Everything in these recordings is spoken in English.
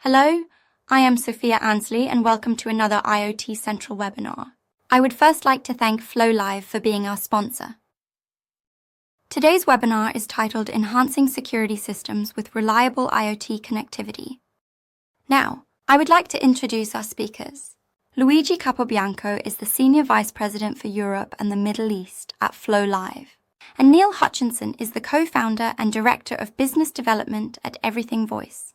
Hello, I am Sophia Ansley and welcome to another IoT Central webinar. I would first like to thank FlowLive for being our sponsor. Today's webinar is titled Enhancing Security Systems with Reliable IoT Connectivity. Now, I would like to introduce our speakers. Luigi Capobianco is the Senior Vice President for Europe and the Middle East at FlowLive, and Neil Hutchinson is the co-founder and Director of Business Development at Everything Voice.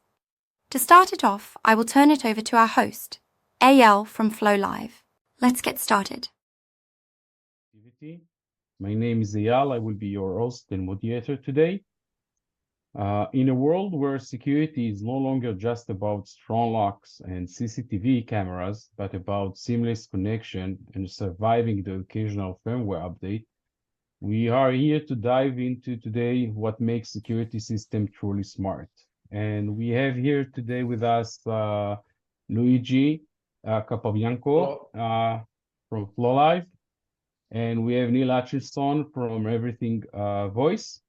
To start it off, I will turn it over to our host, AL from FlowLive. Let's get started. My name is Eyal. I will be your host and moderator today. In a world where security is no longer just about strong locks and CCTV cameras, but about seamless connection and surviving the occasional firmware update, we are here to dive into today what makes security system truly smart. And we have here today with us Luigi Capobianco from FlowLive, and we have Neil Hutchinson from Everything Voice.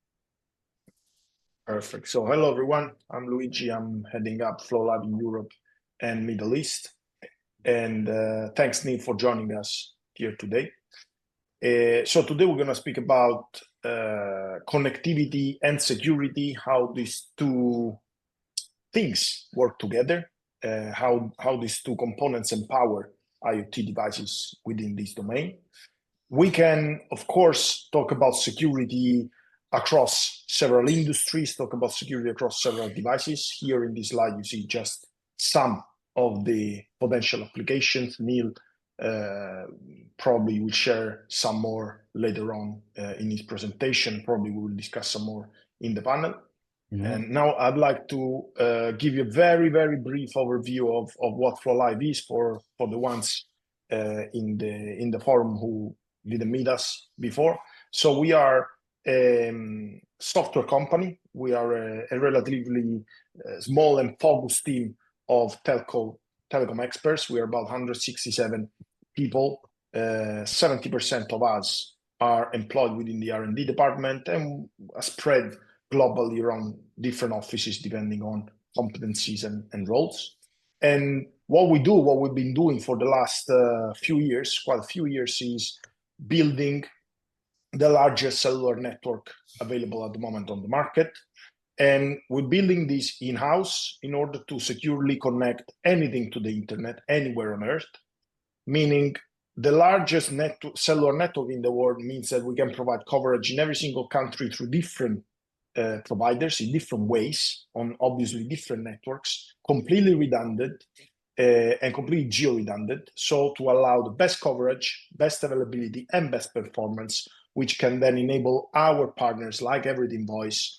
Perfect. So hello, everyone. I'm Luigi. I'm heading up FlowLive in Europe and Middle East. And thanks, Neil, for joining us here today. So today we're going to speak about connectivity and security, how these two things work together, how these two components empower IoT devices within this domain. We can, of course, talk about security across several industries, talk about security across several devices. Here in this slide, you see just some of the potential applications. Neil probably will share some more later on in his presentation. Probably we will discuss some more in the panel. And now I'd like to give you a very, very brief overview of what FlowLive is for the ones in the forum who didn't meet us before. So we are a software company. We are a relatively small and focused team of telecom experts. We are about 167 people. 70% of us are employed within the R&D department and spread globally around different offices depending on competencies and roles. And what we've been doing for the last quite a few years, is building the largest cellular network available at the moment on the market. And we're building this in-house in order to securely connect anything to the internet anywhere on Earth, meaning the largest cellular network in the world means that we can provide coverage in every single country through different providers in different ways on obviously different networks, completely redundant and completely geo-redundant, so to allow the best coverage, best availability, and best performance, which can then enable our partners like Everything Voice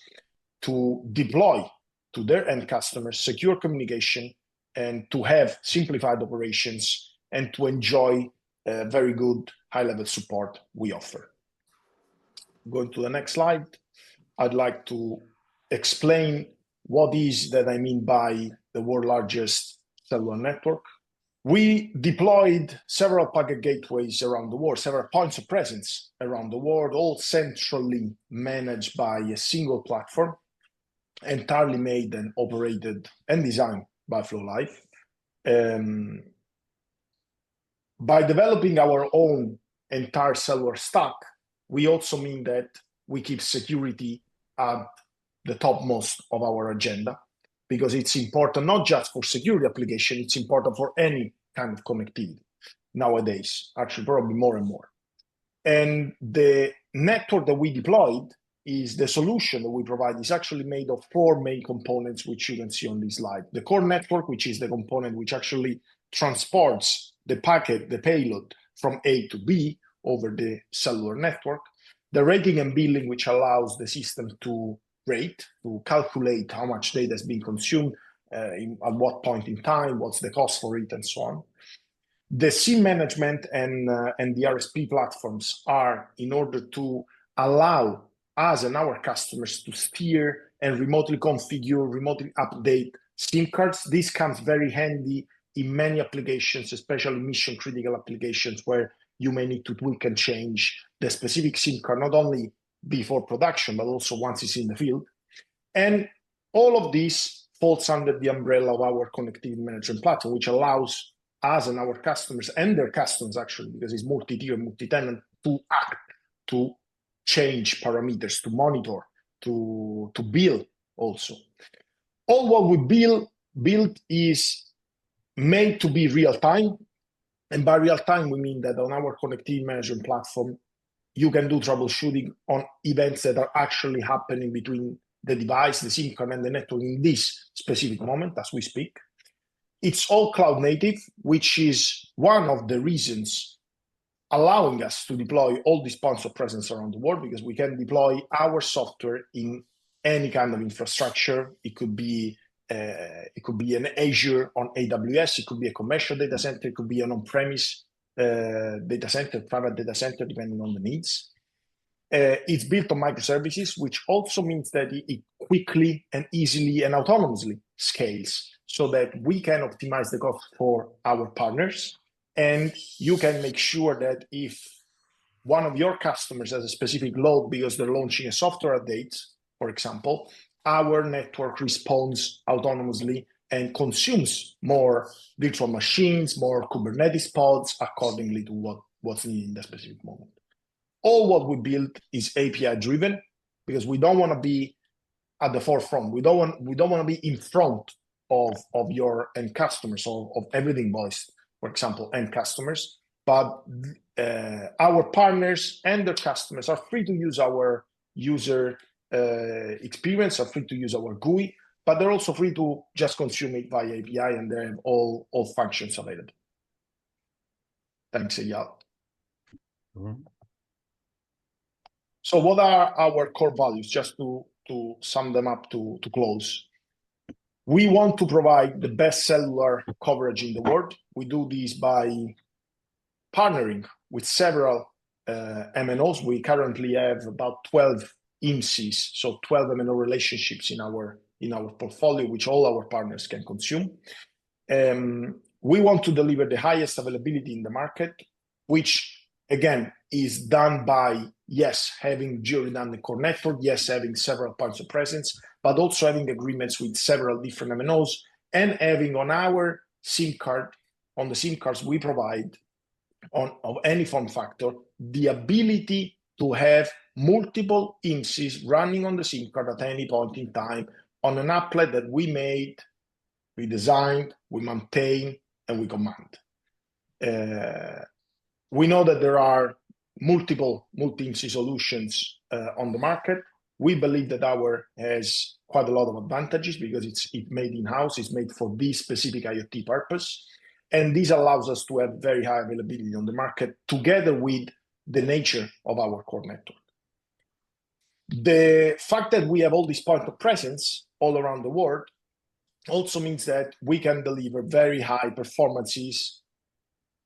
to deploy to their end customers secure communication and to have simplified operations and to enjoy very good high-level support we offer. Going to the next slide. I'd like to explain what is that I mean by the world's largest cellular network. We deployed several packet gateways around the world, several points of presence around the world, all centrally managed by a single platform, entirely made and operated and designed by FlowLive. By developing our own entire cellular stack, we also mean that we keep security at the topmost of our agenda, because it's important not just for security application, it's important for any kind of connectivity nowadays, actually probably more and more. And the network that we deployed is the solution that we provide is actually made of four main components, which you can see on this slide. The core network, which is the component which actually transports the packet, the payload from A to B over the cellular network. The rating and billing, which allows the system to rate, to calculate how much data has been consumed, at what point in time, what's the cost for it, and so on. The SIM management and the RSP platforms are in order to allow us and our customers to steer and remotely configure, remotely update SIM cards. This comes very handy in many applications, especially mission-critical applications where you may need to tweak and change the specific SIM card, not only before production, but also once it's in the field. And all of this falls under the umbrella of our connectivity management platform, which allows us and our customers and their customers, actually, because it's multi-tier, multi-tenant, to act, to change parameters, to monitor, to build also. All what we build is made to be real time. And by real time, we mean that on our connectivity management platform, you can do troubleshooting on events that are actually happening between the device, the SIM card, and the network in this specific moment as we speak. It's all cloud native, which is one of the reasons allowing us to deploy all these points of presence around the world, because we can deploy our software in any kind of infrastructure. It could be an Azure on AWS, it could be a commercial data center, it could be an on-premise data center, private data center, depending on the needs. It's built on microservices, which also means that it quickly and easily and autonomously scales, so that we can optimize the cost for our partners. And you can make sure that if one of your customers has a specific load because they're launching a software update, for example, our network responds autonomously and consumes more virtual machines, more Kubernetes pods, accordingly to what's needed in that specific moment. All what we build is API driven, because we don't want to be at the forefront. We don't want to be in front of your end customers, or of everything voice, for example, end customers. But our partners and their customers are free to use our user experience, are free to use our GUI, but they're also free to just consume it via API, and they have all functions available. Thanks, Eyal. So what are our core values, just to sum them up to close? We want to provide the best cellular coverage in the world. We do this by partnering with several MNOs. We currently have about 12 IMSIs, so 12 MNO relationships in our portfolio, which all our partners can consume. We want to deliver the highest availability in the market, which again is done by, yes, having geo-redundant core network, yes, having several points of presence, but also having agreements with several different MNOs, and having on our SIM card, on the SIM cards we provide of any form factor, the ability to have multiple IMSIs running on the SIM card at any point in time on an applet that we made, we designed, we maintain, and we command. We know that there are multiple multi-IMSI solutions on the market. We believe that our has quite a lot of advantages because it's made in-house, it's made for this specific IoT purpose. And this allows us to have very high availability on the market together with the nature of our core network. The fact that we have all these points of presence all around the world also means that we can deliver very high performances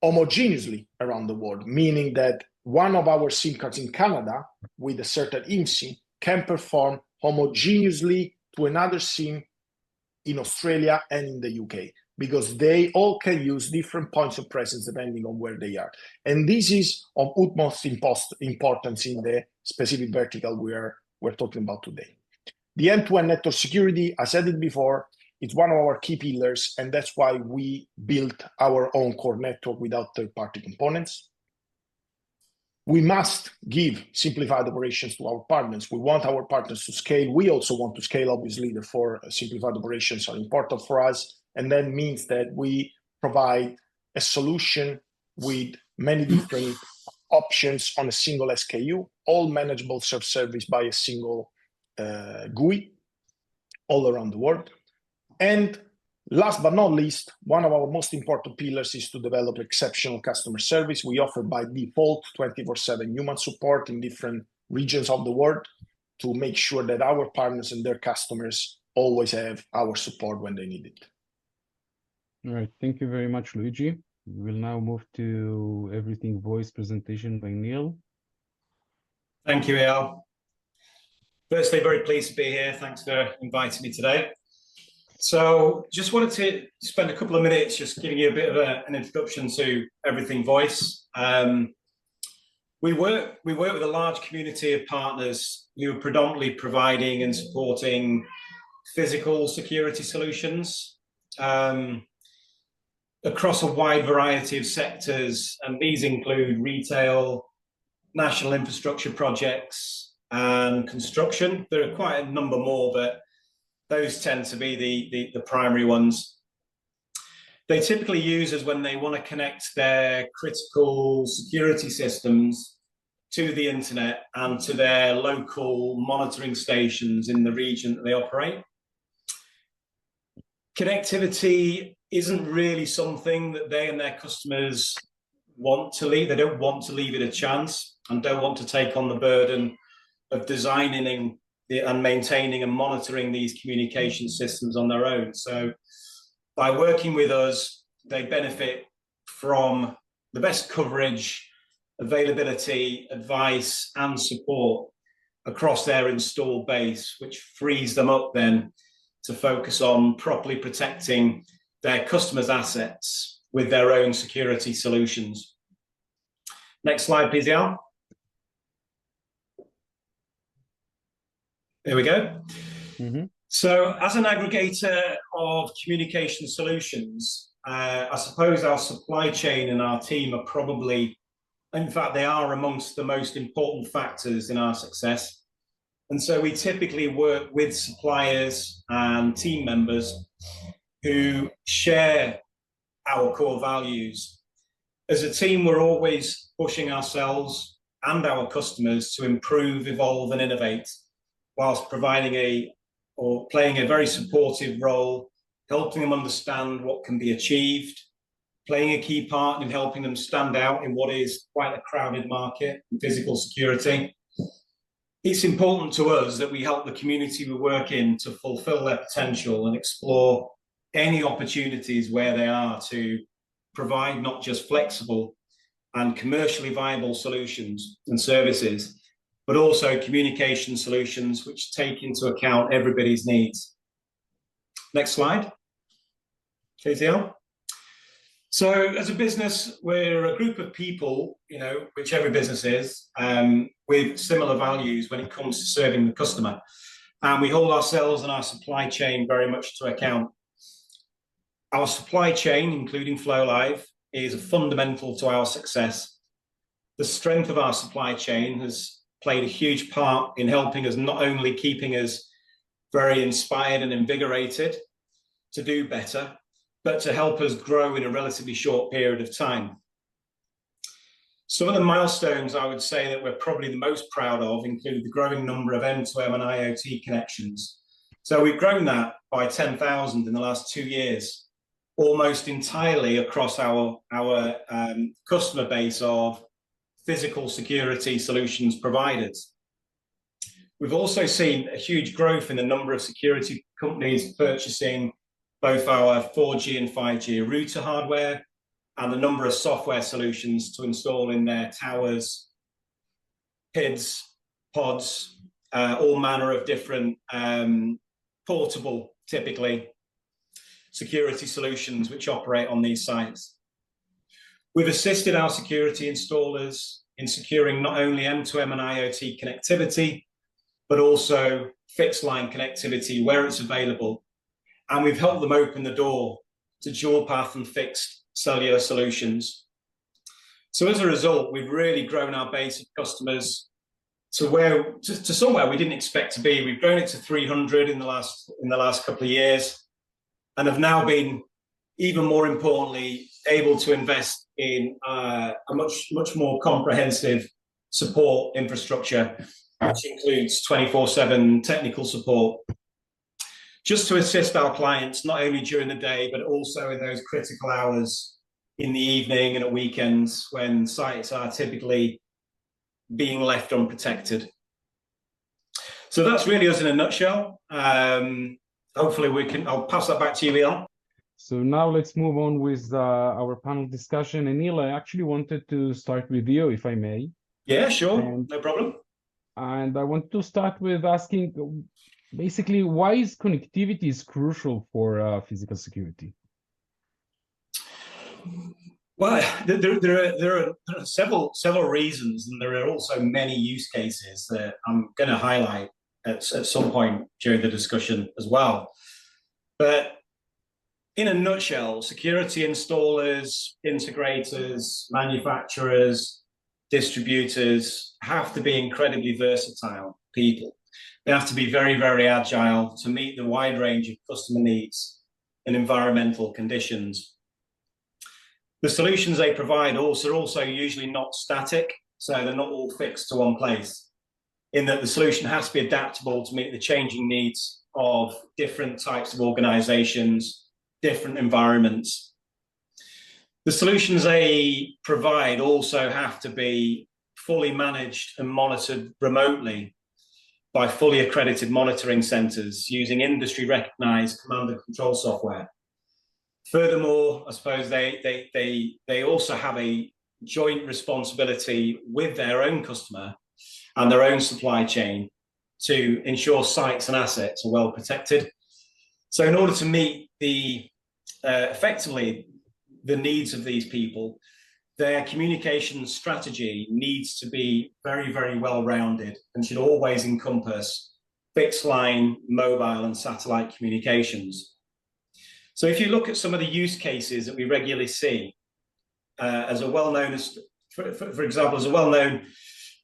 homogeneously around the world, meaning that one of our SIM cards in Canada with a certain IMSI can perform homogeneously to another SIM in Australia and in the UK, because they all can use different points of presence depending on where they are. And this is of utmost importance in the specific vertical we're talking about today. The end-to-end network security, I said it before, it's one of our key pillars, and that's why we built our own core network without third-party components. We must give simplified operations to our partners. We want our partners to scale. We also want to scale, obviously, therefore simplified operations are important for us. And that means that we provide a solution with many different options on a single SKU, all manageable self-service by a single GUI all around the world. And last but not least, one of our most important pillars is to develop exceptional customer service. We offer by default 24/7 human support in different regions of the world to make sure that our partners and their customers always have our support when they need it. All right, thank you very much, Luigi. We'll now move to everything voice presentation by Neil. Thank you, Eyal. Firstly, very pleased to be here. Thanks for inviting me today. So just wanted to spend a couple of minutes just giving you a bit of an introduction to everything voice. We work with a large community of partners who are predominantly providing and supporting physical security solutions across a wide variety of sectors, and these include retail, national infrastructure projects, and construction. There are quite a number more, but those tend to be the primary ones. They typically use us when they want to connect their critical security systems to the internet and to their local monitoring stations in the region that they operate. Connectivity isn't really something that they and their customers want to leave. They don't want to leave it a chance and don't want to take on the burden of designing and maintaining and monitoring these communication systems on their own. So by working with us, they benefit from the best coverage, availability, advice, and support across their installed base, which frees them up then to focus on properly protecting their customers' assets with their own security solutions. Next slide, please, Jan. There we go. Mm-hmm. So as an aggregator of communication solutions, I suppose our supply chain and our team are probably, in fact, they are amongst the most important factors in our success. And so we typically work with suppliers and team members who share our core values. As a team, we're always pushing ourselves and our customers to improve, evolve, and innovate, whilst providing playing a very supportive role, helping them understand what can be achieved, playing a key part in helping them stand out in what is quite a crowded market in physical security. It's important to us that we help the community we work in to fulfill their potential and explore any opportunities where they are to provide not just flexible and commercially viable solutions and services, but also communication solutions which take into account everybody's needs. Next slide. KZL. So as a business, we're a group of people, which every business is, with similar values when it comes to serving the customer. And we hold ourselves and our supply chain very much to account. Our supply chain, including FlowLive, is fundamental to our success. The strength of our supply chain has played a huge part in helping us, not only keeping us very inspired and invigorated to do better, but to help us grow in a relatively short period of time. Some of the milestones I would say that we're probably the most proud of include the growing number of M2M and IoT connections. So we've grown that by 10,000 in the last 2 years, almost entirely across our customer base of physical security solutions providers. We've also seen a huge growth in the number of security companies purchasing both our 4G and 5G router hardware and the number of software solutions to install in their towers, PIDs, pods, all manner of different portable, typically, security solutions which operate on these sites. We've assisted our security installers in securing not only M2M and IoT connectivity, but also fixed line connectivity where it's available. And we've helped them open the door to dual path and fixed cellular solutions. So as a result, we've really grown our base of customers to somewhere we didn't expect to be. We've grown it to 300 in the last couple of years, and have now been, even more importantly, able to invest in a much more comprehensive support infrastructure, which includes 24/7 technical support, just to assist our clients, not only during the day, but also in those critical hours in the evening and at weekends when sites are typically being left unprotected. So that's really us in a nutshell. Hopefully I'll pass that back to you, Elon. So now let's move on with our panel discussion. And Neil, I actually wanted to start with you, if I may. Yeah, sure, no problem. And I want to start with asking, basically, why is connectivity crucial for physical security? Well, there are several reasons, and there are also many use cases that I'm going to highlight. at some point during the discussion as well. But in a nutshell, security installers, integrators, manufacturers, distributors have to be incredibly versatile people. They have to be very, very agile to meet the wide range of customer needs and environmental conditions. The solutions they provide are also usually not static, so they're not all fixed to one place, in that the solution has to be adaptable to meet the changing needs of different types of organizations, different environments. The solutions they provide also have to be fully managed and monitored remotely by fully accredited monitoring centers using industry recognized command and control software. Furthermore, I suppose they also have a joint responsibility with their own customer and their own supply chain to ensure sites and assets are well protected. So in order to meet effectively the needs of these people, their communication strategy needs to be very, very well-rounded and should always encompass fixed line, mobile, and satellite communications. So if you look at some of the use cases that we regularly see, as a well-known, for example, as a well-known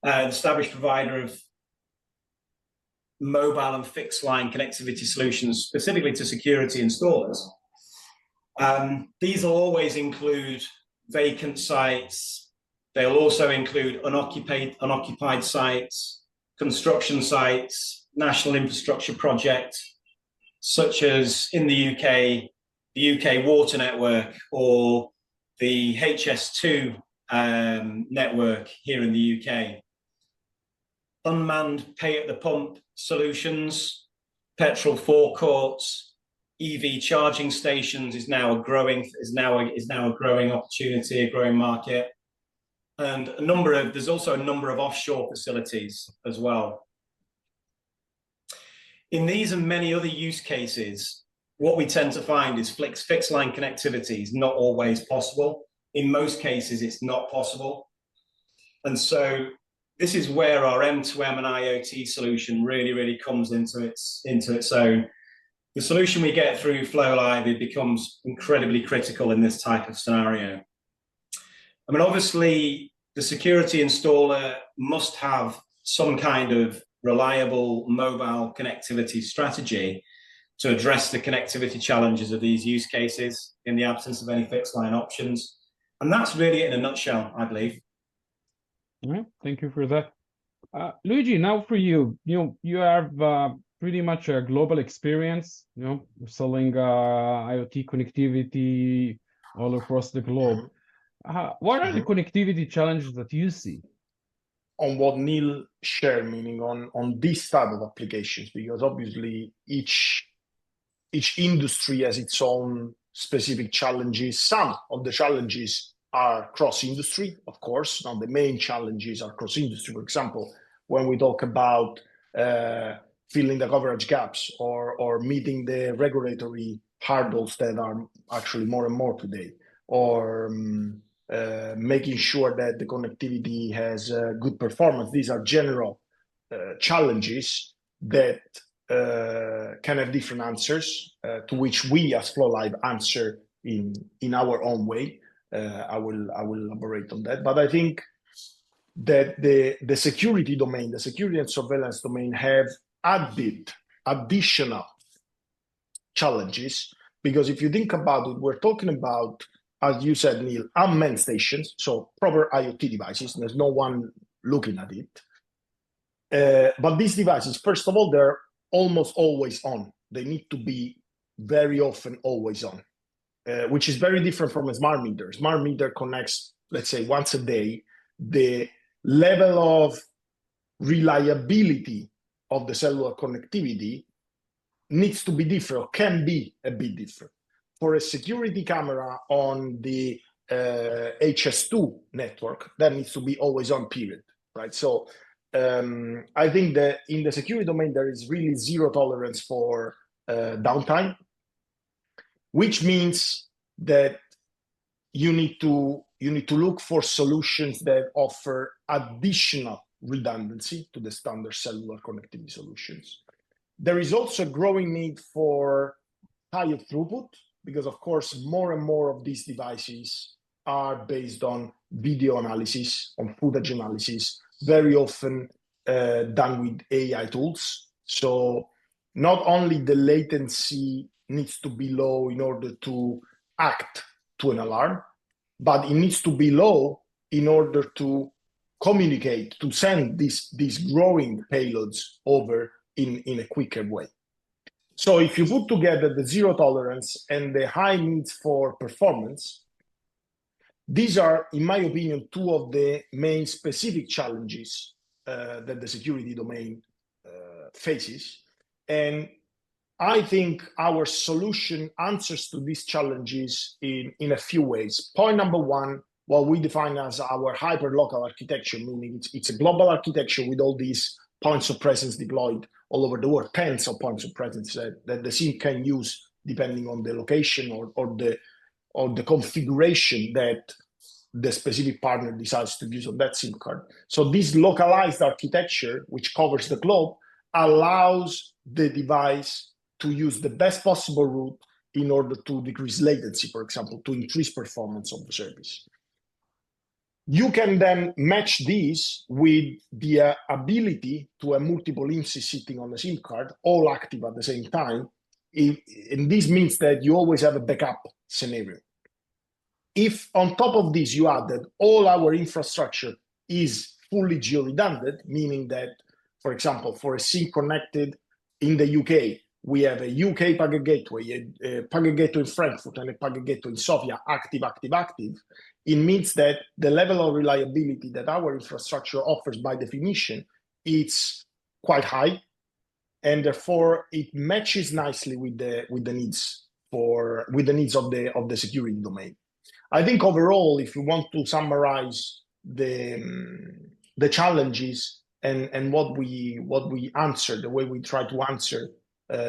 established provider of mobile and fixed line connectivity solutions, specifically to security installers, these will always include vacant sites. They'll also include unoccupied sites, construction sites, national infrastructure projects, such as in the UK water network or the HS2 network here in the UK. Unmanned pay at the pump solutions, petrol forecourts, EV charging stations is now a growing opportunity, a growing market, and there's also a number of offshore facilities as well. In these and many other use cases, what we tend to find is fixed line connectivity is not always possible. In most cases, it's not possible. And so this is where our M2M and IoT solution really, really comes into its own. The solution we get through FlowLive, it becomes incredibly critical in this type of scenario. I mean, obviously, the security installer must have some kind of reliable mobile connectivity strategy to address the connectivity challenges of these use cases in the absence of any fixed line options. And that's really it in a nutshell, I believe. All right, thank you for that. Luigi, now for you, you have pretty much a global experience, selling IoT connectivity all across the globe. What are the connectivity challenges that you see? On what Neil shared, meaning on this type of applications, because obviously each industry has its own specific challenges. Some of the challenges are cross-industry, of course. Now, the main challenges are cross-industry. For example, when we talk about filling the coverage gaps or meeting the regulatory hurdles that are actually more and more today, or making sure that the connectivity has good performance. These are general challenges that can have different answers to which we as FlowLive answer in our own way. I will elaborate on that. But I think that the security domain, the security and surveillance domain have added additional challenges, because if you think about it, we're talking about, as you said, Neil, unmanned stations, so proper IoT devices. There's no one looking at it. But these devices, first of all, they're almost always on. They need to be very often always on, which is very different from a smart meter. Smart meter connects, let's say, once a day. The level of reliability of the cellular connectivity needs to be different, or can be a bit different. For a security camera on the HS2 network, that needs to be always on, period, right? So I think that in the security domain, there is really zero tolerance for downtime, which means that you need to look for solutions that offer additional redundancy to the standard cellular connectivity solutions. There is also a growing need for higher throughput, because of course, more and more of these devices are based on video analysis, on footage analysis, very often done with AI tools. So not only the latency needs to be low in order to act to an alarm, but it needs to be low in order to communicate, to send these growing payloads over in a quicker way. So if you put together the zero tolerance and the high needs for performance, these are, in my opinion, two of the main specific challenges that the security domain faces. And I think our solution answers to these challenges in a few ways. Point number one, what we define as our hyperlocal architecture, meaning it's a global architecture with all these points of presence deployed all over the world, tens of points of presence that the SIM can use depending on the location or the configuration that the specific partner decides to use on that SIM card. So this localized architecture, which covers the globe, allows the device to use the best possible route in order to decrease latency, for example, to increase performance of the service. You can then match this with the ability to have multiple IMSIs sitting on the SIM card, all active at the same time. And this means that you always have a backup scenario. If on top of this you add that all our infrastructure is fully geo-redundant, meaning that, for example, for a SIM connected in the UK, we have a UK packet gateway, a packet gateway in Frankfurt, and a packet gateway in Sofia, active. It means that the level of reliability that our infrastructure offers by definition, it's quite high, and therefore it matches nicely with the needs of the security domain. I think overall, if you want to summarize the challenges and what we answer, the way we try to answer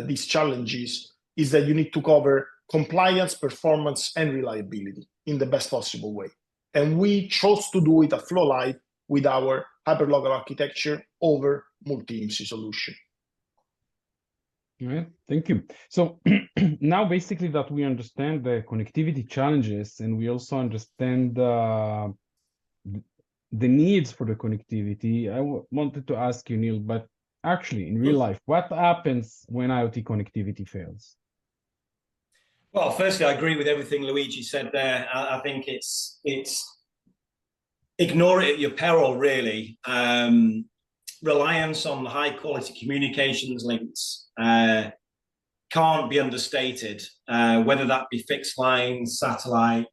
these challenges, is that you need to cover compliance, performance, and reliability in the best possible way. And we chose to do it at FlowLive with our hyperlocal architecture over multi-IMSI solution. All right, thank you. So now basically that we understand the connectivity challenges and we also understand the needs for the connectivity, I wanted to ask you, Neil, but actually in real life, what happens when IoT connectivity fails? Well, firstly, I agree with everything Luigi said there. I think it's ignore it at your peril, really. Reliance on high quality communications links can't be understated, whether that be fixed line, satellite,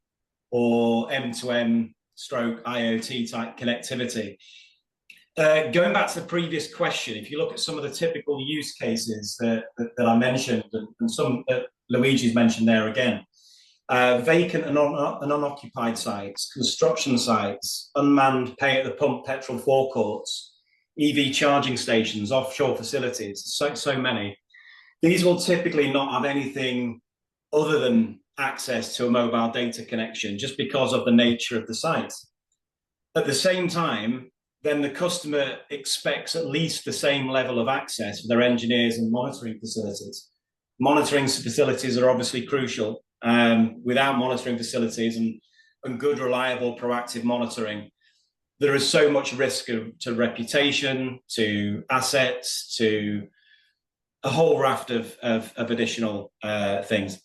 or M2M stroke IoT type connectivity. Going back to the previous question, if you look at some of the typical use cases that I mentioned, and some that Luigi's mentioned there again, vacant and unoccupied sites, construction sites, unmanned pay at the pump petrol forecourts, EV charging stations, offshore facilities, so many. These will typically not have anything other than access to a mobile data connection just because of the nature of the site. At the same time, then the customer expects at least the same level of access for their engineers and monitoring facilities. Monitoring facilities are obviously crucial. Without monitoring facilities and good, reliable, proactive monitoring, there is so much risk to reputation, to assets, to a whole raft of additional things.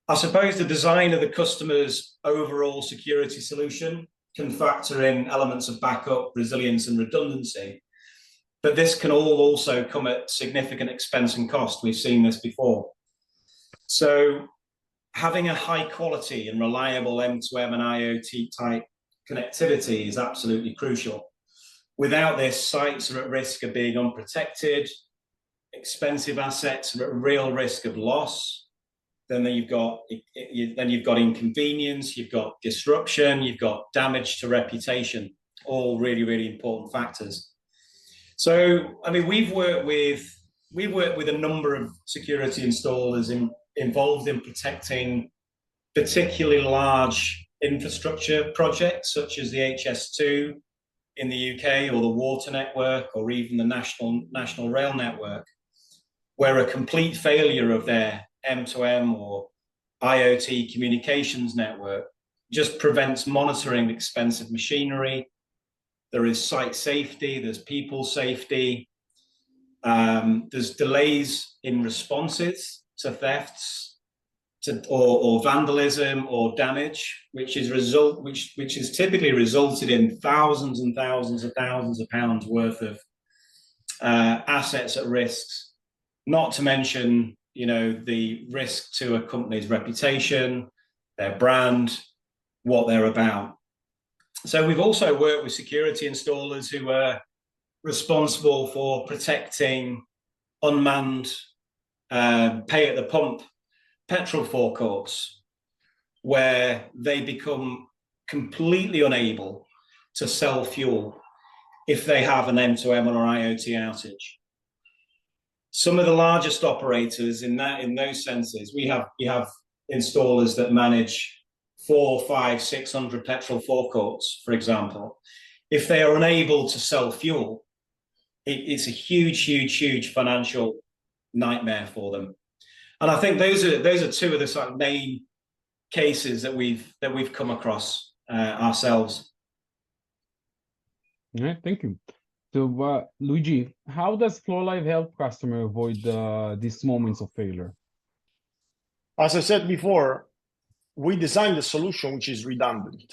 I suppose the design of the customer's overall security solution can factor in elements of backup, resilience, and redundancy. But this can all also come at significant expense and cost. We've seen this before. So having a high quality and reliable M2M and IoT type connectivity is absolutely crucial. Without this, sites are at risk of being unprotected, expensive assets are at real risk of loss. Then you've got inconvenience, you've got disruption, you've got damage to reputation, all really, really important factors. So, I mean, we've worked with a number of security installers involved in protecting particularly large infrastructure projects, such as the HS2, in the UK, or the water network, or even the national rail network, where a complete failure of their M2M or IoT communications network just prevents monitoring expensive machinery. There is site safety, there's people safety, there's delays in responses to thefts, or vandalism or damage, which is typically resulted in thousands and thousands of pounds worth of assets at risk. Not to mention, the risk to a company's reputation, their brand, what they're about. So we've also worked with security installers who are responsible for protecting unmanned pay at the pump petrol forecourts, where they become completely unable to sell fuel if they have an M2M or IoT outage. Some of the largest operators in those senses, we have installers that manage 400, 500, 600 petrol forecourts, for example. If they are unable to sell fuel, it's a huge financial nightmare for them. And I think those are two of the sort of main cases that we've come across ourselves. All right, thank you. So, Luigi, how does FlowLive help customer avoid these moments of failure? As I said before, we designed a solution which is redundant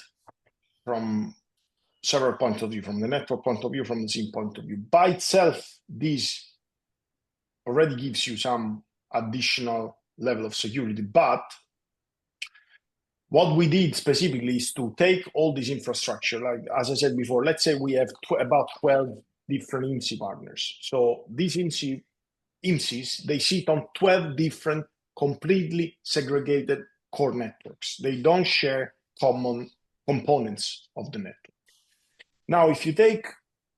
from several points of view, from the network point of view, from the SIM point of view. By itself, this already gives you some additional level of security. But what we did specifically is to take all this infrastructure, like as I said before, let's say we have about 12 different IMSI partners. So these IMSIs, they sit on 12 different completely segregated core networks. They don't share common components of the network. Now, if you take,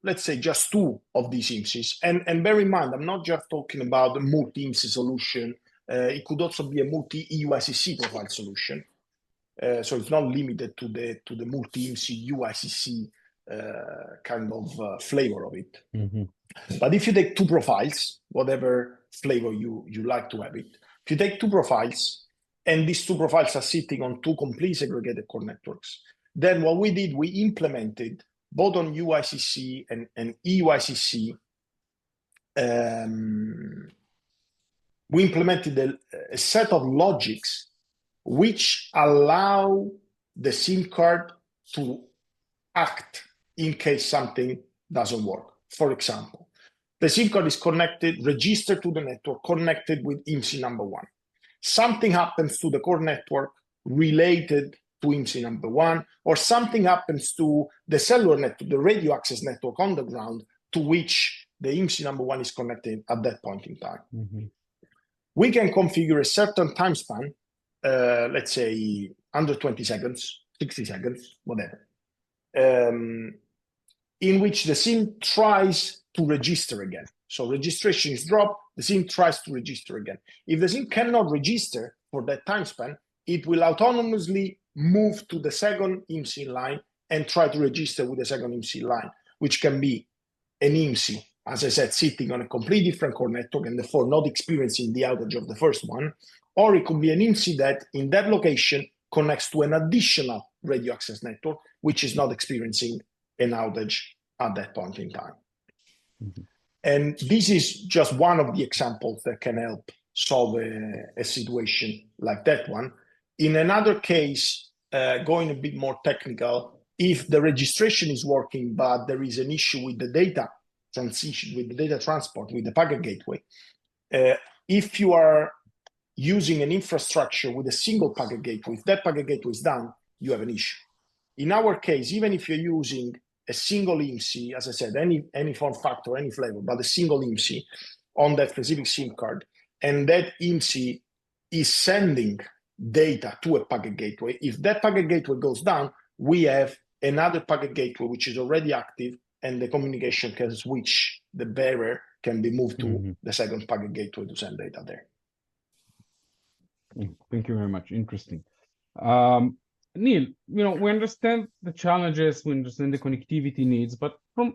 let's say, just two of these IMSIs, and bear in mind, I'm not just talking about a multi-IMSI solution. It could also be a multi-UICC profile solution. So it's not limited to the multi-IMSI UICC kind of flavor of it. Mm-hmm. But if you take two profiles, whatever flavor you like to have it, if you take two profiles, and these two profiles are sitting on two completely segregated core networks, then what we did, we implemented both on UICC and EUICC, we implemented a set of logics which allow the SIM card to act in case something doesn't work. For example, the SIM card is connected, registered to the network, connected with IMSI number one. Something happens to the core network related to IMSI number one, or something happens to the cellular network, the radio access network on the ground, to which the IMSI number one is connected at that point in time. Mm-hmm. We can configure a certain time span, let's say under 20 seconds, 60 seconds, whatever, in which the SIM tries to register again. So registration is dropped, the SIM tries to register again. If the SIM cannot register for that time span, it will autonomously move to the second IMSI line and try to register with the second IMSI line, which can be an IMSI, as I said, sitting on a completely different core network and therefore not experiencing the outage of the first one, or it could be an IMSI that in that location connects to an additional radio access network, which is not experiencing an outage at that point in time. Mm-hmm. And this is just one of the examples that can help solve a situation like that one. In another case, going a bit more technical, if the registration is working, but there is an issue with the data transition, with the data transport, with the packet gateway, if you are using an infrastructure with a single packet gateway, if that packet gateway is down, you have an issue. In our case, even if you're using a single IMSI, as I said, any form factor, any flavor, but a single IMSI on that specific SIM card, and that IMSI is sending data to a packet gateway, if that packet gateway goes down, we have another packet gateway which is already active, and the communication can switch, the bearer can be moved to the second packet gateway to send data there. Thank you very much. Interesting. Neil, we understand the challenges, we understand the connectivity needs, but I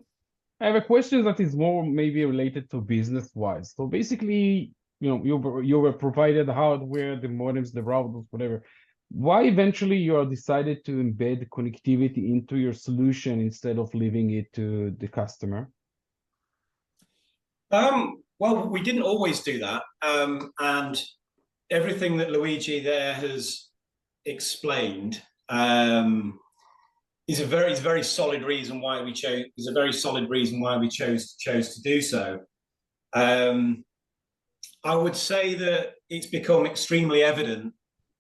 have a question that is more maybe related to business-wise. So basically, you were provided the hardware, the modems, the routers, whatever. Why eventually you are decided to embed connectivity into your solution instead of leaving it to the customer? Well, we didn't always do that, and everything that Luigi there has explained is a very solid reason why we chose. Is a very solid reason why we chose to do so. I would say that it's become extremely evident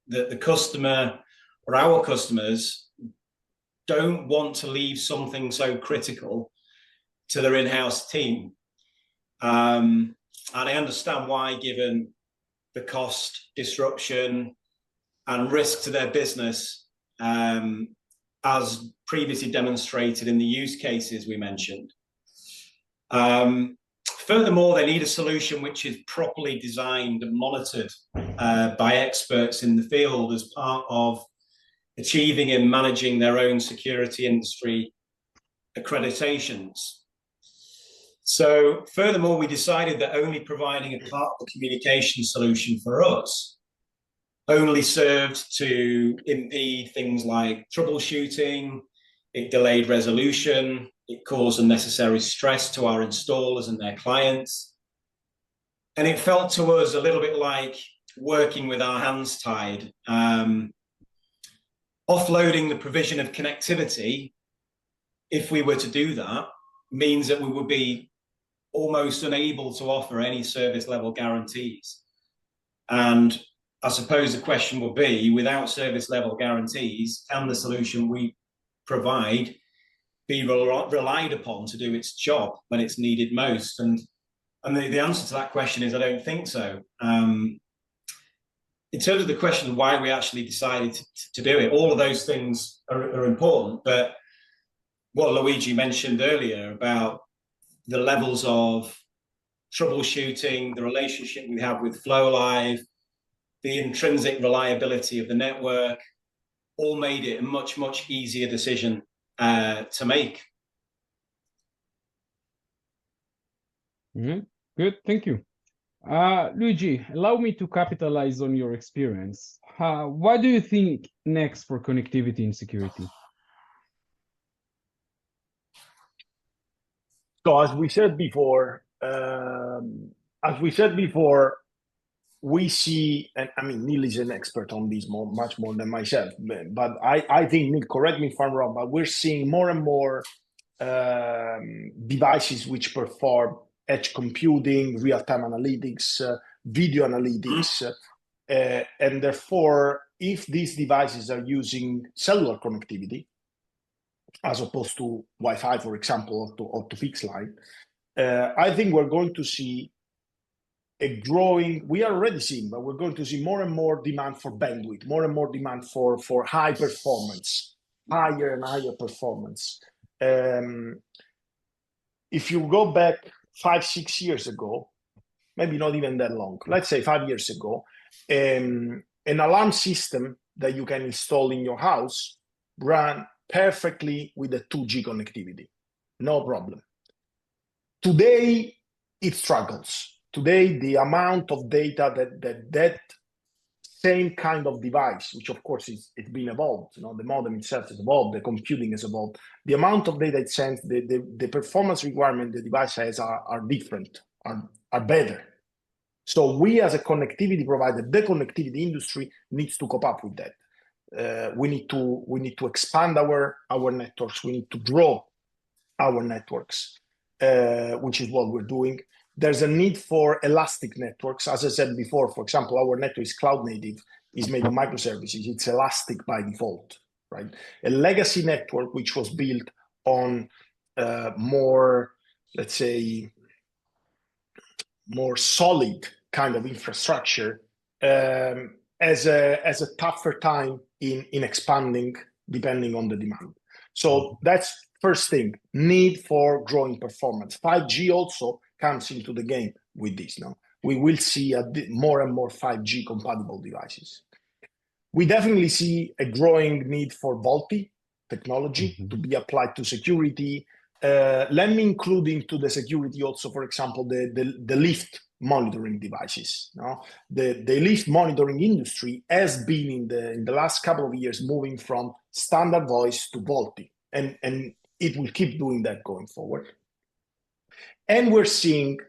that the customer or our customers don't want to leave something so critical to their in-house team. And I understand why, given the cost, disruption, and risk to their business, as previously demonstrated in the use cases we mentioned. Furthermore, they need a solution which is properly designed and monitored by experts in the field as part of achieving and managing their own security industry accreditations. So furthermore, we decided that only providing a part of the communication solution for us only served to impede things like troubleshooting, it delayed resolution, it caused unnecessary stress to our installers and their clients. And it felt to us a little bit like working with our hands tied. Offloading the provision of connectivity, if we were to do that, means that we would be almost unable to offer any service level guarantees. And I suppose the question will be, without service level guarantees, can the solution we provide be relied upon to do its job when it's needed most? And the answer to that question is I don't think so. In terms of the question of why we actually decided to do it, all of those things are important. But what Luigi mentioned earlier about the levels of troubleshooting, the relationship we have with FlowLive, the intrinsic reliability of the network, all made it a much, much easier decision to make. Good, thank you. Luigi, allow me to capitalize on your experience. What do you think next for connectivity and security? So as we said before, we see, and I mean, Neil is an expert on this much more than myself, but I think, Neil, correct me if I'm wrong, but we're seeing more and more devices which perform edge computing, real-time analytics, video analytics, and therefore, if these devices are using cellular connectivity, as opposed to Wi-Fi, for example, or to fixed line, I think we're going to see we are already seeing, but we're going to see more and more demand for bandwidth, more and more demand for high performance, higher and higher performance. If you go back 5-6 years ago, maybe not even that long, let's say 5 years ago, an alarm system that you can install in your house ran perfectly with a 2G connectivity, no problem. Today, it struggles. Today, the amount of data that same kind of device, which of course it's been evolved, the modem itself has evolved, the computing has evolved, the amount of data it sends, the performance requirement the device has are different, are better. So we as a connectivity provider, the connectivity industry needs to cope up with that. We need to expand our networks. We need to grow our networks, which is what we're doing. There's a need for elastic networks. As I said before, for example, our network is cloud native, is made of microservices. It's elastic by default, right? A legacy network, which was built on more, let's say, more solid kind of infrastructure, as a tougher time in expanding depending on the demand. So that's first thing, need for growing performance. 5G also comes into the game with this now. We will see more and more 5G compatible devices. We definitely see a growing need for VoLTE technology to be applied to security. Let me include into the security also, for example, the lift monitoring devices. No? The lift monitoring industry has been in the last couple of years moving from standard voice to VoLTE, and it will keep doing that going forward. And we're seeing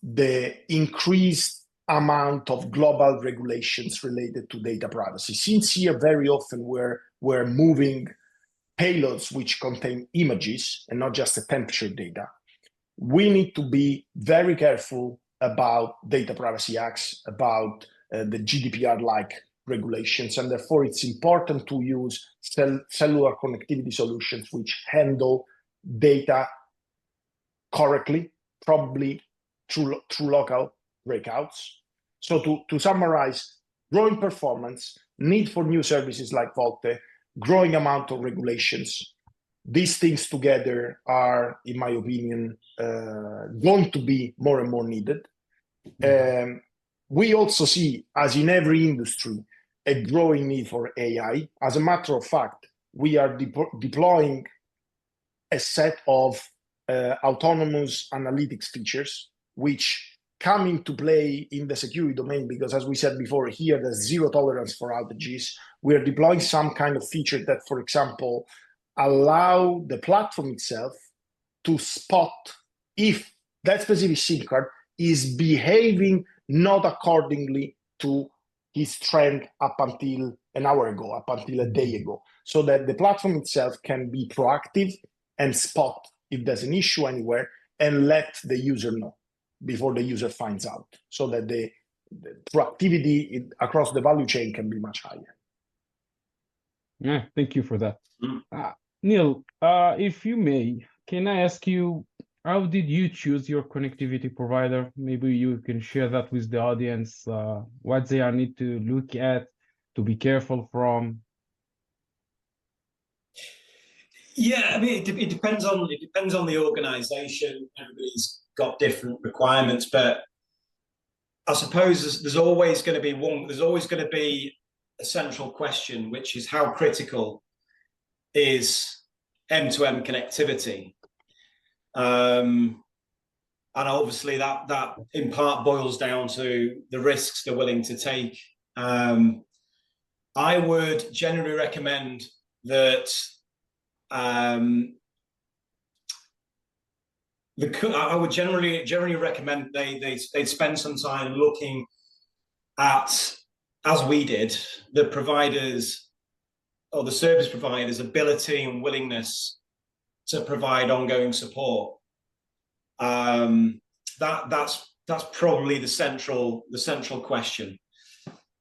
the increased amount of global regulations related to data privacy. Since here very often we're moving payloads which contain images and not just the temperature data, we need to be very careful about data privacy acts, about the GDPR-like regulations, and therefore it's important to use cellular connectivity solutions which handle data correctly, probably through local breakouts. So to summarize, growing performance, need for new services like VoLTE, growing amount of regulations. These things together are, in my opinion, going to be more and more needed. We also see, as in every industry, a growing need for AI. As a matter of fact, we are deploying a set of autonomous analytics features, which come into play in the security domain, because as we said before, here there's zero tolerance for outages. We are deploying some kind of feature that, for example, allow the platform itself to spot if that specific SIM card is behaving not accordingly to his trend up until an hour ago, up until a day ago, so that the platform itself can be proactive and spot if there's an issue anywhere and let the user know before the user finds out, so that the proactivity across the value chain can be much higher. Yeah, thank you for that. Neil, if you may, can I ask you, how did you choose your connectivity provider? Maybe you can share that with the audience, what they need to look at, to be careful from. Yeah, I mean, it depends on the organization. Everybody's got different requirements, but I suppose there's always going to be a central question, which is how critical is end-to-end connectivity? And obviously that in part boils down to the risks they're willing to take. I would generally recommend that I would generally recommend they'd spend some time looking at, as we did, the providers or the service providers' ability and willingness to provide ongoing support. That's probably the central question.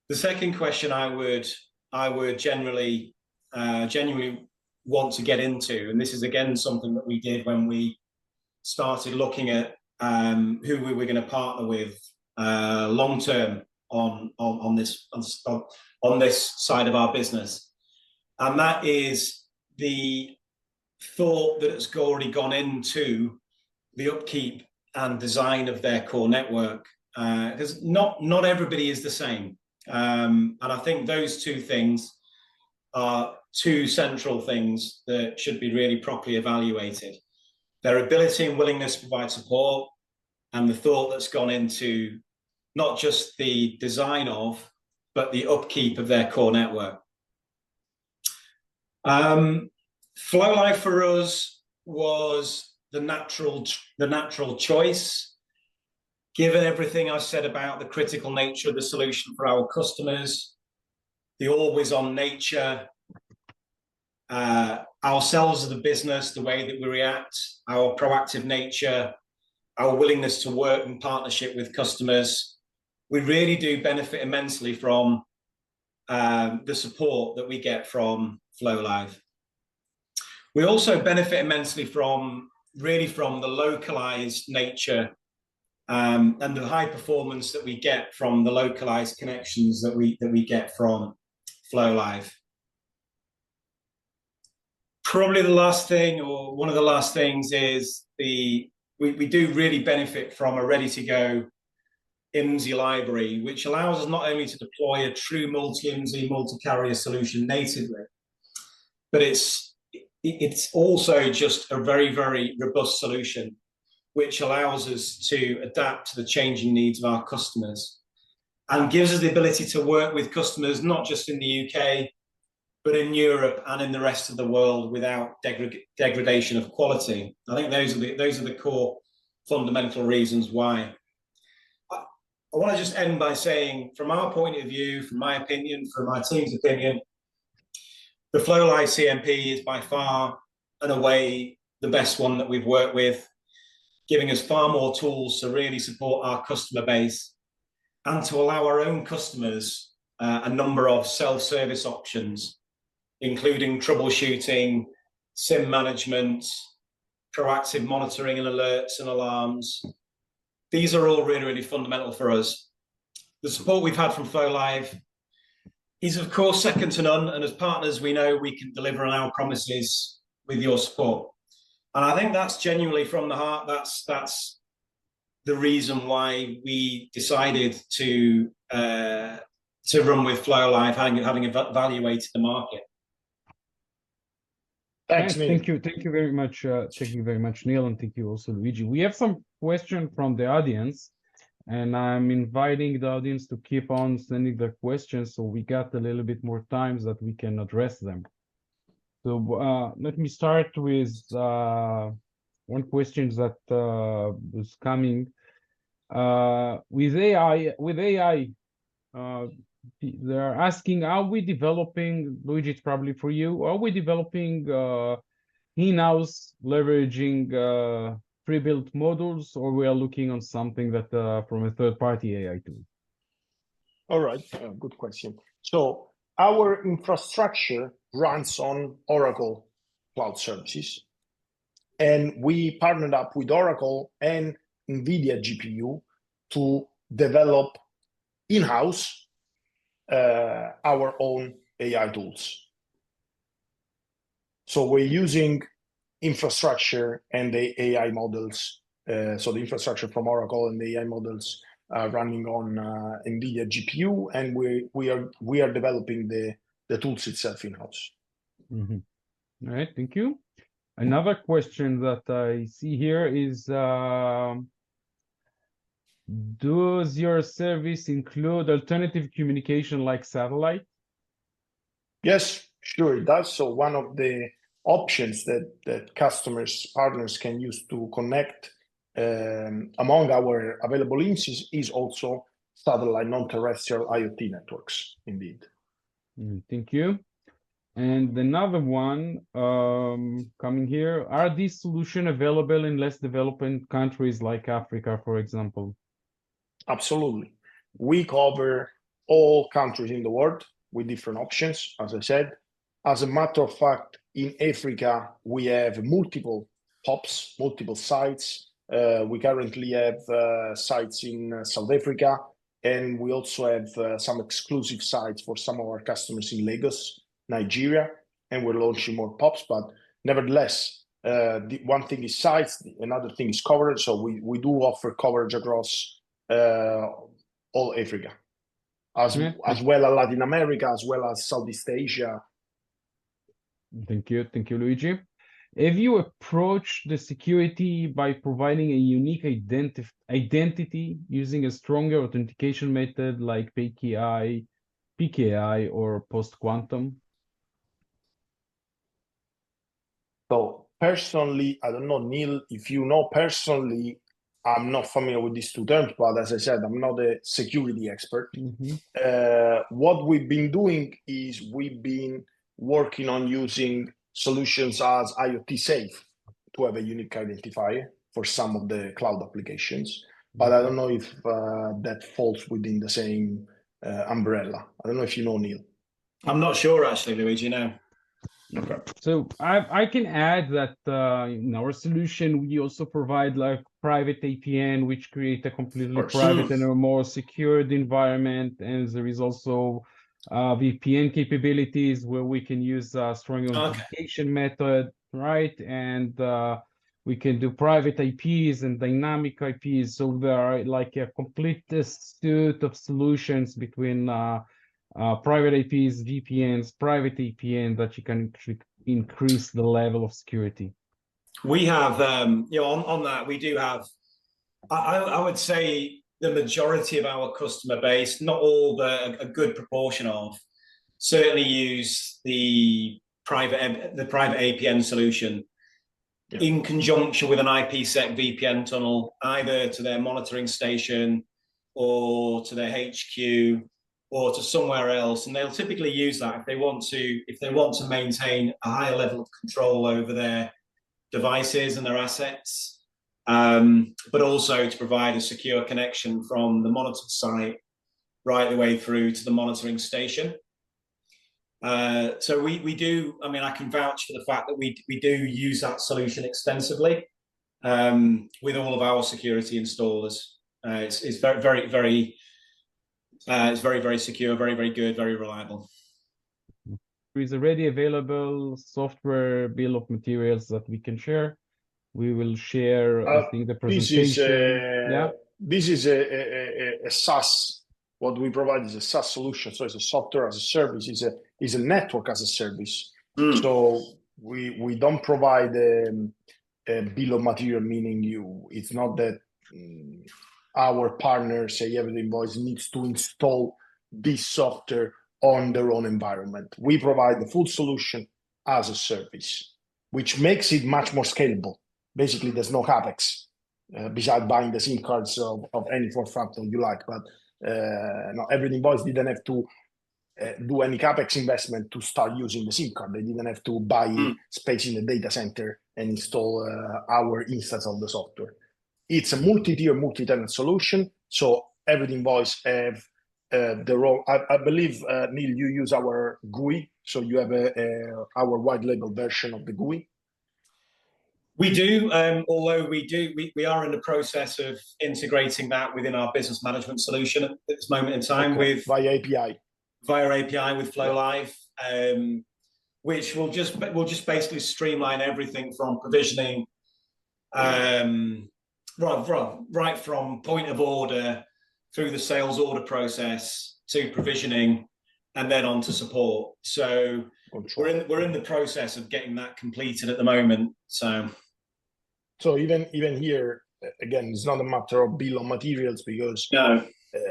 The second question I would genuinely want to get into, and this is again something that we did when we started looking at who we were going to partner with long term on this side of our business, and that is the thought that has already gone into the upkeep and design of their core network, because not everybody is the same, and I think those two things are two central things that should be really properly evaluated: their ability and willingness to provide support, and the thought that's gone into not just the design of, but the upkeep of their core network. FlowLive for us was the natural choice, given everything I said about the critical nature of the solution for our customers, the always-on nature, ourselves as a business, the way that we react, our proactive nature, our willingness to work in partnership with customers. We really do benefit immensely from the support that we get from FlowLive. We also benefit immensely from the localized nature and the high performance that we get from the localized connections that we get from FlowLive. Probably the last thing, or one of the last things, is we do really benefit from a ready-to-go IMSI library, which allows us not only to deploy a true multi-IMSI, multi-carrier solution natively, but it's also just a very, very robust solution, which allows us to adapt to the changing needs of our customers and gives us the ability to work with customers, not just in the UK, but in Europe and in the rest of the world without degradation of quality. I think those are the core fundamental reasons why. I want to just end by saying, from our point of view, from my opinion, from my team's opinion, the FlowLive CMP is by far and away the best one that we've worked with, giving us far more tools to really support our customer base and to allow our own customers a number of self-service options, including troubleshooting, SIM management, proactive monitoring and alerts and alarms. These are all really, really fundamental for us. The support we've had from FlowLive is, of course, second to none. And as partners, we know we can deliver on our promises with your support. And I think that's genuinely from the heart. That's the reason why we decided to run with FlowLive, having evaluated the market. Thanks, Neil. Thank you very much. Thank you very much, Neil, and thank you also, Luigi. We have some questions from the audience, and I'm inviting the audience to keep on sending their questions, so we got a little bit more time that we can address them. So let me start with one question that was coming. With AI, they're asking, are we developing, Luigi, it's probably for you, are we developing in-house leveraging pre-built models, or we are looking on something that from a third-party AI tool? All right, good question. So our infrastructure runs on Oracle Cloud Services, and we partnered up with Oracle and NVIDIA GPU to develop in-house our own AI tools. So we're using infrastructure and the AI models. So the infrastructure from Oracle and the AI models are running on NVIDIA GPU, and we are developing the tools itself in-house. Mm-hmm. All right, thank you. Another question that I see here is, does your service include alternative communication like satellite? Yes, sure it does. So one of the options that customers, partners can use to connect among our available IMSIs is also satellite non-terrestrial IoT networks, indeed. Thank you. And another one coming here, are these solutions available in less developed countries like Africa, for example? Absolutely. We cover all countries in the world with different options, as I said. As a matter of fact, in Africa, we have multiple POPs, multiple sites. We currently have sites in South Africa, and we also have some exclusive sites for some of our customers in Lagos, Nigeria, and we're launching more POPs. But nevertheless, the one thing is sites, another thing is coverage. So we do offer coverage across all Africa, as well as Latin America, as well as Southeast Asia. Thank you, Luigi. Have you approached the security by providing a unique identity using a stronger authentication method like PKI, or post-quantum? So personally, I don't know, Neil, if you know personally, I'm not familiar with these two terms, but as I said, I'm not a security expert. Mm-hmm. What we've been doing is we've been working on using solutions as IoT safe to have a unique identifier for some of the cloud applications. But I don't know if that falls within the same umbrella. I don't know if you know, Neil. I'm not sure, actually, Luigi, no. Okay. So I can add that in our solution, we also provide like private APN, which create a completely private and a more secured environment. And there is also VPN capabilities where we can use a strong authentication method, right? And We can do private IPs and dynamic IPs. So there are like a complete suite of solutions between private IPs, VPNs, private APN that you can increase the level of security. We have, on that, we do have, I would say the majority of our customer base, not all, but a good proportion of, certainly use the private APN solution in conjunction with an IPsec VPN tunnel, either to their monitoring station or to their HQ or to somewhere else. And they'll typically use that if they want to maintain a higher level of control over their devices and their assets, but also to provide a secure connection from the monitored site right the way through to the monitoring station. So we do, I mean, I can vouch for the fact that we do use that solution extensively with all of our security installers. It's very, very secure, very good, very reliable. There is already available software bill of materials that we can share. We will share, I think, the presentation. This is a SaaS. What we provide is a SaaS solution. So it's a software as a service. Is a network as a service. So we don't provide a bill of material, meaning it's not that our partners, say Everyday Invoice, needs to install this software on their own environment. We provide the full solution as a service, which makes it much more scalable. Basically, there's no CapEx besides buying the SIM cards of any form factor you like. But no, Everyday Invoice didn't have to do any CapEx investment to start using the SIM card. They didn't have to buy space in the data center and install our instance of the software. It's a multi-tier, multi-tenant solution. So Everyday Invoice have the role. I believe, Neil, you use our GUI. So you have our white label version of the GUI. We do, although we are in the process of integrating that within our business management solution at this moment in time via API with FlowLive, which will just basically streamline everything from provisioning, right from point of order through the sales order process to provisioning, and then on to support. So we're in the process of getting that completed at the moment. So even here, again, it's not a matter of bill of materials, because no.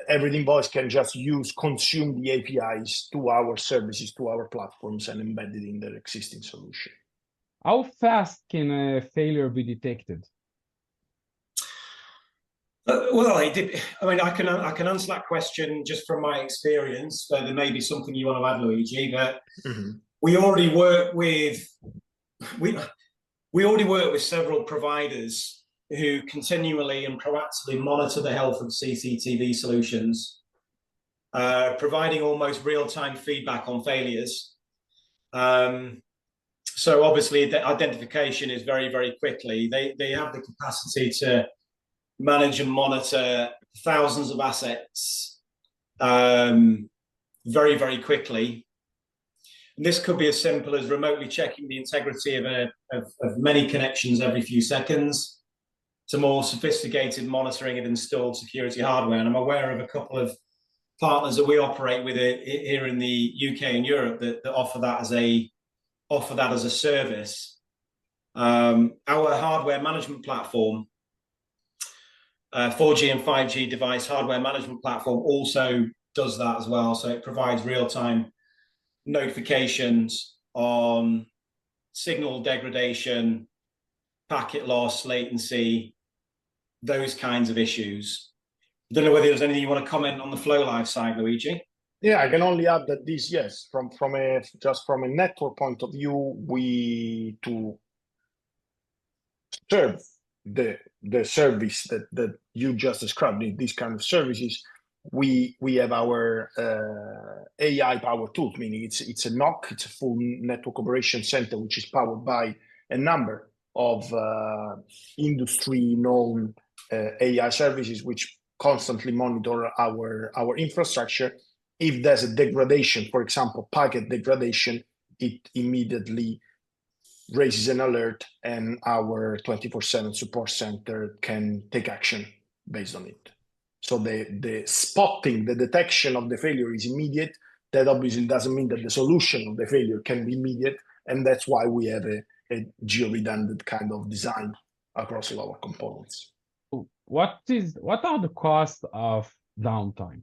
Everyday Invoice can just consume the APIs to our services, to our platforms, and embed it in their existing solution. How fast can a failure be detected? Well, I mean, I can answer that question just from my experience. There may be something you want to add, Luigi, but we already work with several providers who continually and proactively monitor the health of CCTV solutions, providing almost real-time feedback on failures. So obviously, the identification is very, very quickly. They have the capacity to manage and monitor thousands of assets very, very quickly. And this could be as simple as remotely checking the integrity of many connections every few seconds, to more sophisticated monitoring of installed security hardware. And I'm aware of a couple of partners that we operate with here in the UK and Europe that offer that as a service. Our hardware management platform, 4G and 5G device hardware management platform, also does that as well. So it provides real-time notifications on signal degradation, packet loss, latency, those kinds of issues. I don't know whether there's anything you want to comment on the FlowLive side, Luigi. Yeah, I can only add that this, yes, from a network point of view, to serve the service that you just described, these kind of services, we have our AI-powered tools, meaning it's a NOC, it's a full network operation center, which is powered by a number of industry-known AI services, which constantly monitor our infrastructure. If there's a degradation, for example, packet degradation, it immediately raises an alert, and our 24/7 support center can take action based on it. So the spotting, the detection of the failure is immediate. That obviously doesn't mean that the solution of the failure can be immediate, and that's why we have a geo-redundant kind of design across all our components. What are the costs of downtime?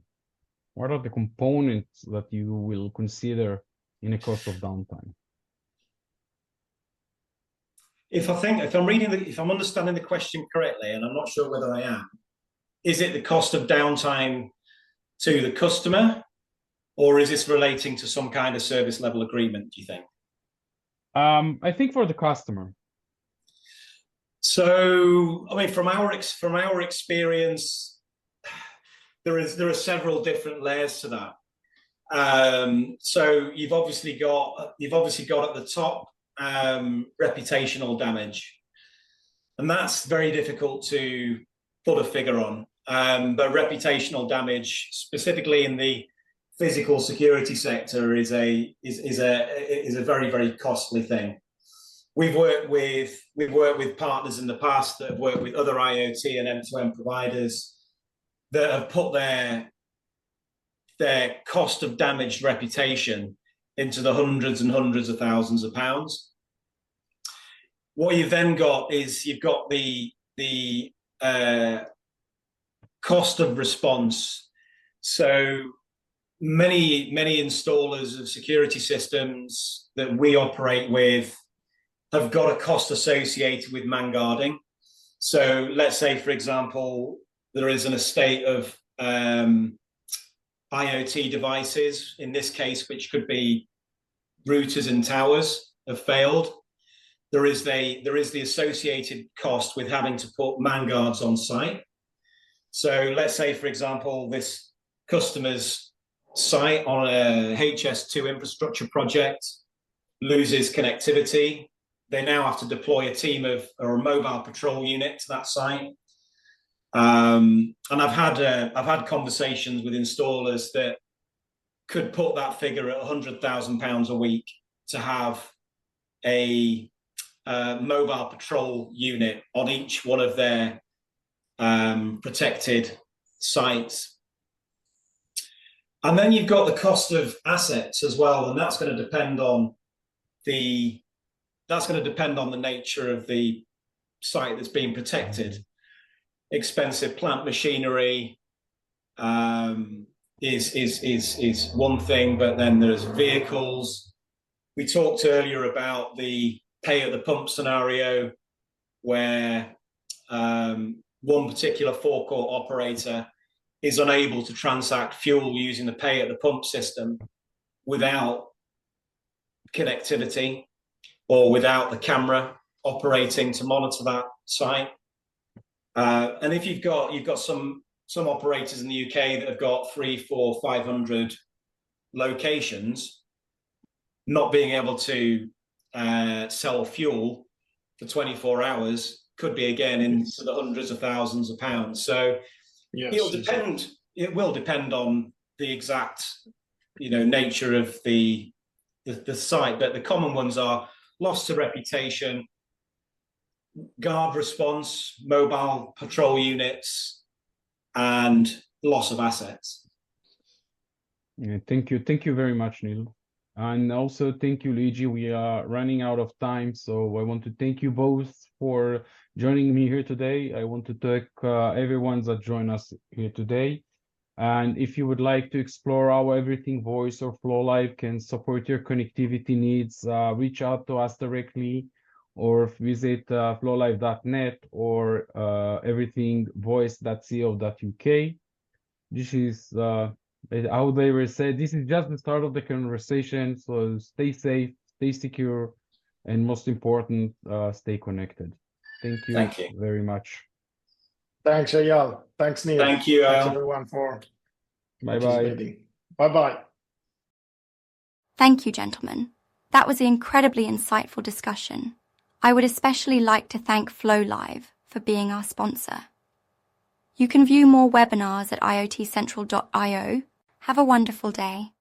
What are the components that you will consider in a cost of downtime? If I'm understanding the question correctly, and I'm not sure whether I am, is it the cost of downtime to the customer, or is this relating to some kind of service level agreement, do you think? I think for the customer. So, I mean, from our experience, there are several different layers to that. So you've obviously got at the top reputational damage, and that's very difficult to put a figure on. But reputational damage, specifically in the physical security sector, is a very, very costly thing. We've worked with partners in the past that have worked with other IoT and M2M providers that have put their cost of damaged reputation into the hundreds and hundreds of thousands of pounds. What you've then got is you've got the cost of response. So many installers of security systems that we operate with have got a cost associated with man guarding. So let's say, for example, there is an estate of IoT devices, in this case, which could be routers and towers, have failed. There is the associated cost with having to put man guards on site. So let's say, for example, this customer's site on a HS2 infrastructure project loses connectivity. They now have to deploy a team or a mobile patrol unit to that site. And I've had conversations with installers that could put that figure at £100,000 a week to have a mobile patrol unit on each one of their protected sites. And then you've got the cost of assets as well, and that's going to depend on the nature of the site that's being protected. Expensive plant machinery is one thing, but then there's vehicles. We talked earlier about the pay at the pump scenario, where one particular forecourt operator is unable to transact fuel using the pay at the pump system without connectivity or without the camera operating to monitor that site. And if you've got some operators in the UK that have got 300, 400, 500 locations, not being able to sell fuel for 24 hours could be again into the hundreds of thousands of pounds. So yes, it will depend on the exact nature of the site, but the common ones are loss to reputation, guard response, mobile patrol units, and loss of assets. Yeah, thank you very much, Neil. And also thank you, Luigi. We are running out of time, so I want to thank you both for joining me here today. I want to thank everyone that joined us here today. And if you would like to explore how Everything Voice or Flow Live can support your connectivity needs, reach out to us directly or visit flowlive.net or everythingvoice.co.uk. This is how they were said, this is just the start of the conversation, so stay safe, stay secure, and most important, stay connected. Thank you very much. Thanks, Eyal. Thanks, Neil. Thank you, Thanks, everyone, for participating. Bye-bye. Thank you, gentlemen. That was an incredibly insightful discussion. I would especially like to thank Flow Live for being our sponsor. You can view more webinars at iotcentral.io. Have a wonderful day.